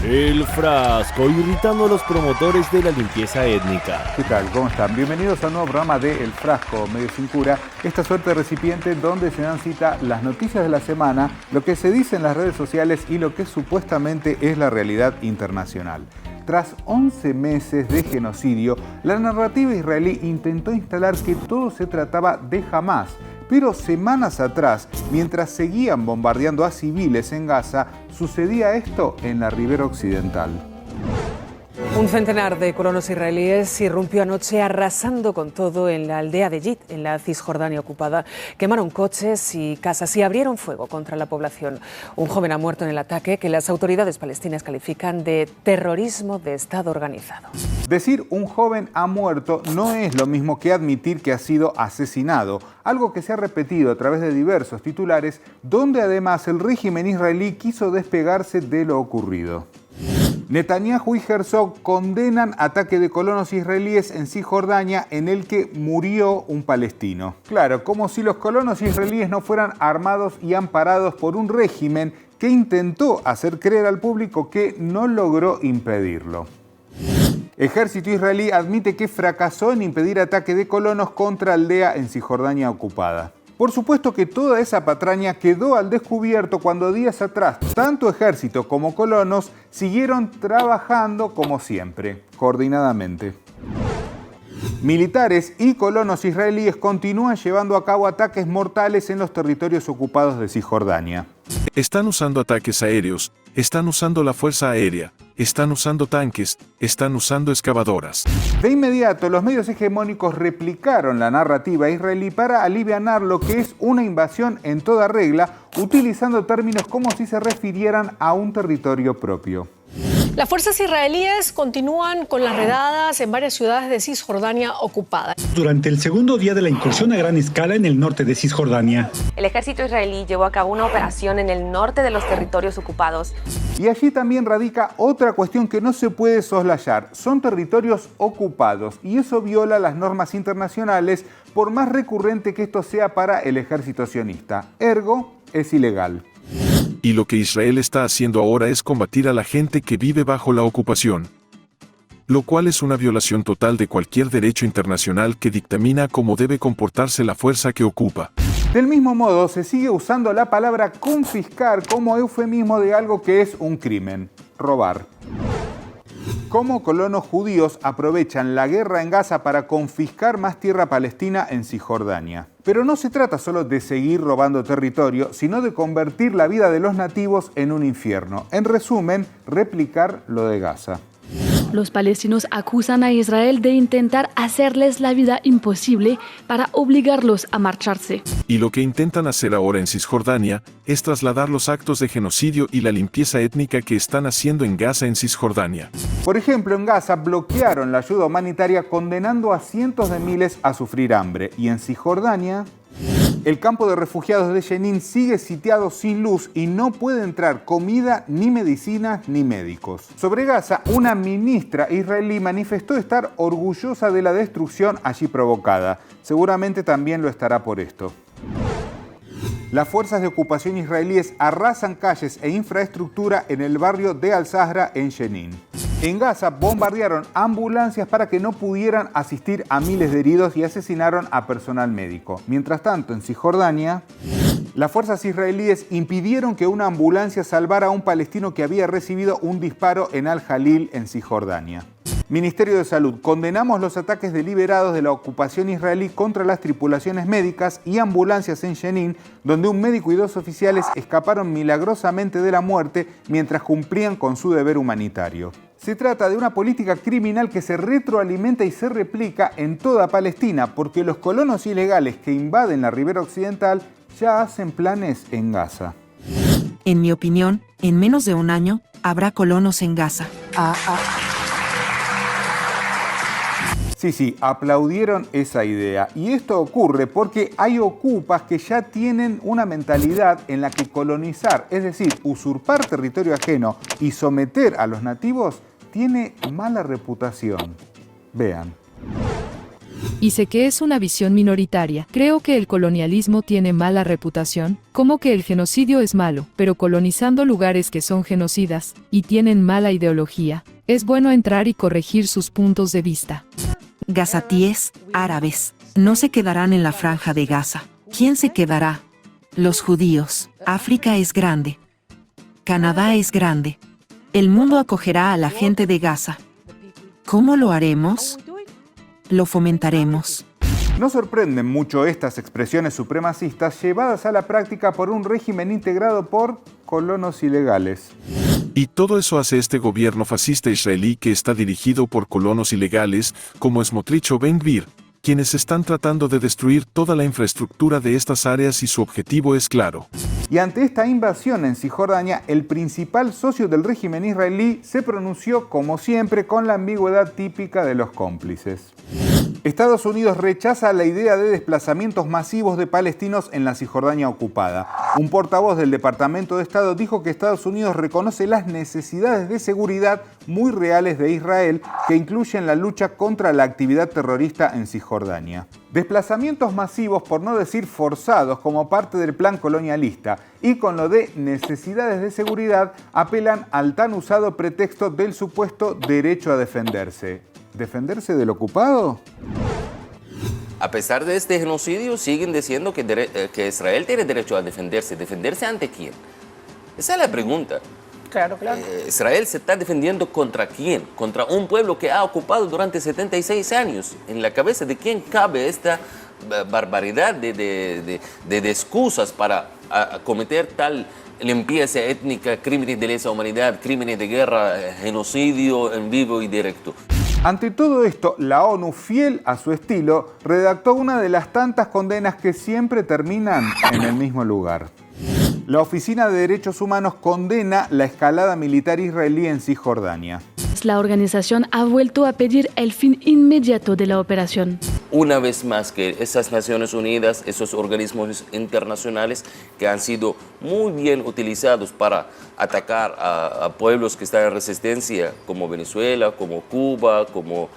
El frasco, irritando a los promotores de la limpieza étnica. ¿Qué tal? ¿Cómo están? Bienvenidos a un nuevo programa de El Frasco, Medio Sin Cura, esta suerte de recipiente donde se dan cita las noticias de la semana, lo que se dice en las redes sociales y lo que supuestamente es la realidad internacional. Tras 11 meses de genocidio, la narrativa israelí intentó instalar que todo se trataba de Hamás. Pero semanas atrás, mientras seguían bombardeando a civiles en Gaza, sucedía esto en la ribera occidental. Un centenar de colonos israelíes irrumpió anoche arrasando con todo en la aldea de Yit, en la Cisjordania ocupada. Quemaron coches y casas y abrieron fuego contra la población. Un joven ha muerto en el ataque que las autoridades palestinas califican de terrorismo de Estado organizado. Decir un joven ha muerto no es lo mismo que admitir que ha sido asesinado, algo que se ha repetido a través de diversos titulares, donde además el régimen israelí quiso despegarse de lo ocurrido. Netanyahu y Herzog condenan ataque de colonos israelíes en Cisjordania en el que murió un palestino. Claro, como si los colonos israelíes no fueran armados y amparados por un régimen que intentó hacer creer al público que no logró impedirlo. Ejército israelí admite que fracasó en impedir ataque de colonos contra aldea en Cisjordania ocupada. Por supuesto que toda esa patraña quedó al descubierto cuando días atrás tanto ejército como colonos siguieron trabajando como siempre, coordinadamente. Militares y colonos israelíes continúan llevando a cabo ataques mortales en los territorios ocupados de Cisjordania. Están usando ataques aéreos, están usando la fuerza aérea, están usando tanques, están usando excavadoras. De inmediato, los medios hegemónicos replicaron la narrativa israelí para alivianar lo que es una invasión en toda regla, utilizando términos como si se refirieran a un territorio propio. Las fuerzas israelíes continúan con las redadas en varias ciudades de Cisjordania ocupadas. Durante el segundo día de la incursión a gran escala en el norte de Cisjordania, el ejército israelí llevó a cabo una operación en el norte de los territorios ocupados. Y allí también radica otra cuestión que no se puede soslayar. Son territorios ocupados y eso viola las normas internacionales, por más recurrente que esto sea para el ejército sionista. Ergo, es ilegal. Y lo que Israel está haciendo ahora es combatir a la gente que vive bajo la ocupación, lo cual es una violación total de cualquier derecho internacional que dictamina cómo debe comportarse la fuerza que ocupa. Del mismo modo, se sigue usando la palabra confiscar como eufemismo de algo que es un crimen: robar. ¿Cómo colonos judíos aprovechan la guerra en Gaza para confiscar más tierra palestina en Cisjordania? Pero no se trata solo de seguir robando territorio, sino de convertir la vida de los nativos en un infierno. En resumen, replicar lo de Gaza. Los palestinos acusan a Israel de intentar hacerles la vida imposible para obligarlos a marcharse. Y lo que intentan hacer ahora en Cisjordania es trasladar los actos de genocidio y la limpieza étnica que están haciendo en Gaza en Cisjordania. Por ejemplo, en Gaza bloquearon la ayuda humanitaria condenando a cientos de miles a sufrir hambre. Y en Cisjordania, el campo de refugiados de Jenin sigue sitiado sin luz y no puede entrar comida, ni medicinas, ni médicos. Sobre Gaza, una ministra israelí manifestó estar orgullosa de la destrucción allí provocada. Seguramente también lo estará por esto. Las fuerzas de ocupación israelíes arrasan calles e infraestructura en el barrio de Al-Zahra en Jenin. En Gaza bombardearon ambulancias para que no pudieran asistir a miles de heridos y asesinaron a personal médico. Mientras tanto, en Cisjordania, las fuerzas israelíes impidieron que una ambulancia salvara a un palestino que había recibido un disparo en Al-Jalil, en Cisjordania. Ministerio de Salud: condenamos los ataques deliberados de la ocupación israelí contra las tripulaciones médicas y ambulancias en Jenin, donde un médico y 2 oficiales escaparon milagrosamente de la muerte mientras cumplían con su deber humanitario. Se trata de una política criminal que se retroalimenta y se replica en toda Palestina, porque los colonos ilegales que invaden la ribera occidental ya hacen planes en Gaza. En mi opinión, en menos de un año, habrá colonos en Gaza. Sí, aplaudieron esa idea. Y esto ocurre porque hay ocupas que ya tienen una mentalidad en la que colonizar, es decir, usurpar territorio ajeno y someter a los nativos, tiene mala reputación. Vean. Y sé que es una visión minoritaria. Creo que el colonialismo tiene mala reputación, como que el genocidio es malo, pero colonizando lugares que son genocidas y tienen mala ideología, es bueno entrar y corregir sus puntos de vista. Gazatíes, árabes, no se quedarán en la franja de Gaza. ¿Quién se quedará? Los judíos. África es grande. Canadá es grande. El mundo acogerá a la gente de Gaza. ¿Cómo lo haremos? Lo fomentaremos. No sorprenden mucho estas expresiones supremacistas llevadas a la práctica por un régimen integrado por colonos ilegales. Y todo eso hace este gobierno fascista israelí que está dirigido por colonos ilegales como Smotrich o Ben Gvir, quienes están tratando de destruir toda la infraestructura de estas áreas y su objetivo es claro. Y ante esta invasión en Cisjordania, el principal socio del régimen israelí se pronunció, como siempre, con la ambigüedad típica de los cómplices. Estados Unidos rechaza la idea de desplazamientos masivos de palestinos en la Cisjordania ocupada. Un portavoz del Departamento de Estado dijo que Estados Unidos reconoce las necesidades de seguridad muy reales de Israel, que incluyen la lucha contra la actividad terrorista en Cisjordania. Desplazamientos masivos, por no decir forzados, como parte del plan colonialista, y con lo de necesidades de seguridad, apelan al tan usado pretexto del supuesto derecho a defenderse. ¿Defenderse del ocupado? A pesar de este genocidio, siguen diciendo que Israel tiene derecho a defenderse. ¿Defenderse ante quién? Esa es la pregunta. Claro. Israel se está defendiendo ¿contra quién? Contra un pueblo que ha ocupado durante 76 años. ¿En la cabeza de quién cabe esta barbaridad de excusas para cometer tal limpieza étnica, crímenes de lesa humanidad, crímenes de guerra, genocidio en vivo y directo? Ante todo esto, la ONU, fiel a su estilo, redactó una de las tantas condenas que siempre terminan en el mismo lugar. La Oficina de Derechos Humanos condena la escalada militar israelí en Cisjordania. La organización ha vuelto a pedir el fin inmediato de la operación. Una vez más que esas Naciones Unidas, esos organismos internacionales que han sido muy bien utilizados para atacar a pueblos que están en resistencia, como Venezuela, como Cuba, como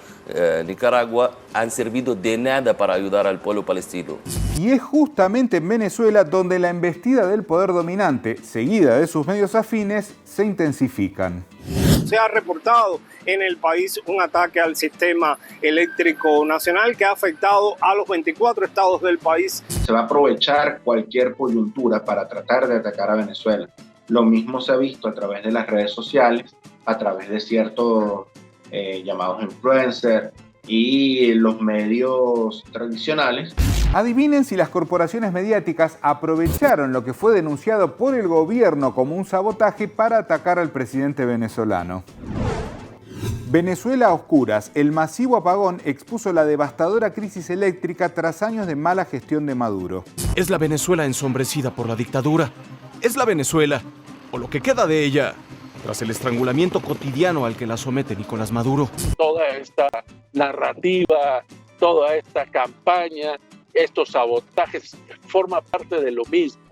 Nicaragua, han servido de nada para ayudar al pueblo palestino. Y es justamente en Venezuela donde la embestida del poder dominante, seguida de sus medios afines, se intensifican. Se ha reportado en el país un ataque al sistema eléctrico nacional que ha afectado a los 24 estados del país. Se va a aprovechar cualquier coyuntura para tratar de atacar a Venezuela. Lo mismo se ha visto a través de las redes sociales, a través de ciertos llamados influencers y los medios tradicionales. Adivinen si las corporaciones mediáticas aprovecharon lo que fue denunciado por el gobierno como un sabotaje para atacar al presidente venezolano. Venezuela a oscuras. El masivo apagón expuso la devastadora crisis eléctrica tras años de mala gestión de Maduro. Es la Venezuela ensombrecida por la dictadura. Es la Venezuela, o lo que queda de ella, tras el estrangulamiento cotidiano al que la somete Nicolás Maduro. Toda esta narrativa, toda esta campaña, estos sabotajes forman parte de lo mismo,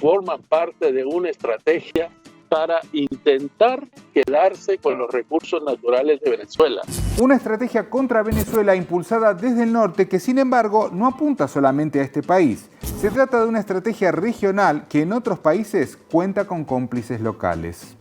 forman parte de una estrategia para intentar quedarse con los recursos naturales de Venezuela. Una estrategia contra Venezuela impulsada desde el norte que, sin embargo, no apunta solamente a este país. Se trata de una estrategia regional que en otros países cuenta con cómplices locales.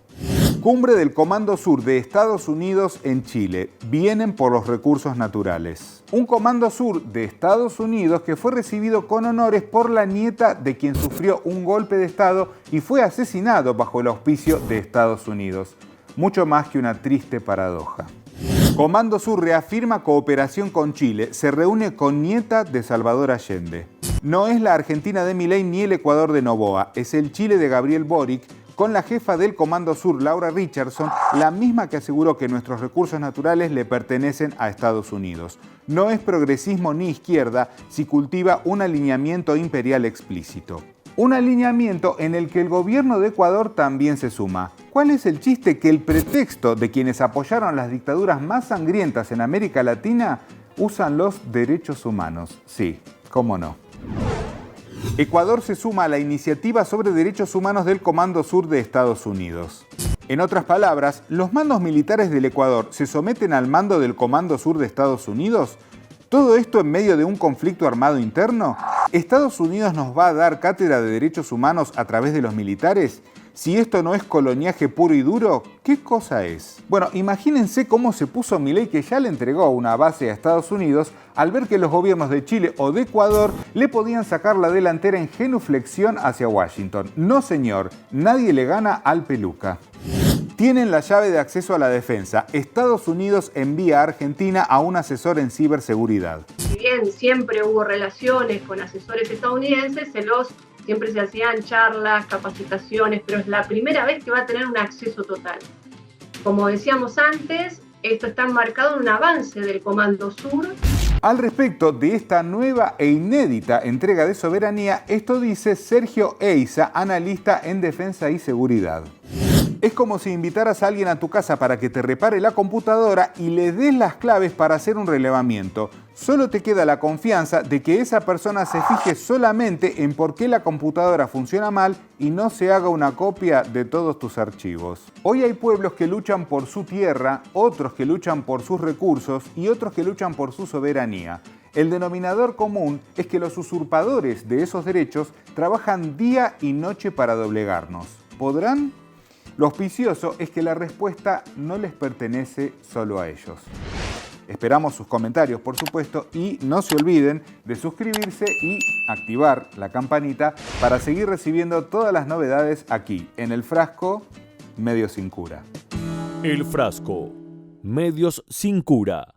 Cumbre del Comando Sur de Estados Unidos en Chile. Vienen por los recursos naturales. Un Comando Sur de Estados Unidos que fue recibido con honores por la nieta de quien sufrió un golpe de Estado y fue asesinado bajo el auspicio de Estados Unidos. Mucho más que una triste paradoja. Comando Sur reafirma cooperación con Chile. Se reúne con nieta de Salvador Allende. No es la Argentina de Milei ni el Ecuador de Noboa. Es el Chile de Gabriel Boric, con la jefa del Comando Sur, Laura Richardson, la misma que aseguró que nuestros recursos naturales le pertenecen a Estados Unidos. No es progresismo ni izquierda si cultiva un alineamiento imperial explícito. Un alineamiento en el que el gobierno de Ecuador también se suma. ¿Cuál es el chiste? Que el pretexto de quienes apoyaron las dictaduras más sangrientas en América Latina usan los derechos humanos. Sí, cómo no. Ecuador se suma a la iniciativa sobre derechos humanos del Comando Sur de Estados Unidos. En otras palabras, ¿los mandos militares del Ecuador se someten al mando del Comando Sur de Estados Unidos? ¿Todo esto en medio de un conflicto armado interno? ¿Estados Unidos nos va a dar cátedra de derechos humanos a través de los militares? Si esto no es coloniaje puro y duro, ¿qué cosa es? Bueno, imagínense cómo se puso Milei, que ya le entregó una base a Estados Unidos, al ver que los gobiernos de Chile o de Ecuador le podían sacar la delantera en genuflexión hacia Washington. No señor, nadie le gana al peluca. Tienen la llave de acceso a la defensa. Estados Unidos envía a Argentina a un asesor en ciberseguridad. Si bien siempre hubo relaciones con asesores estadounidenses, siempre se hacían charlas, capacitaciones, pero es la primera vez que va a tener un acceso total. Como decíamos antes, esto está enmarcado en un avance del Comando Sur. Al respecto de esta nueva e inédita entrega de soberanía, esto dice Sergio Eiza, analista en defensa y seguridad. Es como si invitaras a alguien a tu casa para que te repare la computadora y le des las claves para hacer un relevamiento. Solo te queda la confianza de que esa persona se fije solamente en por qué la computadora funciona mal y no se haga una copia de todos tus archivos. Hoy hay pueblos que luchan por su tierra, otros que luchan por sus recursos y otros que luchan por su soberanía. El denominador común es que los usurpadores de esos derechos trabajan día y noche para doblegarnos. ¿Podrán? Lo auspicioso es que la respuesta no les pertenece solo a ellos. Esperamos sus comentarios, por supuesto, y no se olviden de suscribirse y activar la campanita para seguir recibiendo todas las novedades aquí, en El Frasco, Medios sin Cura. El Frasco, Medios sin Cura.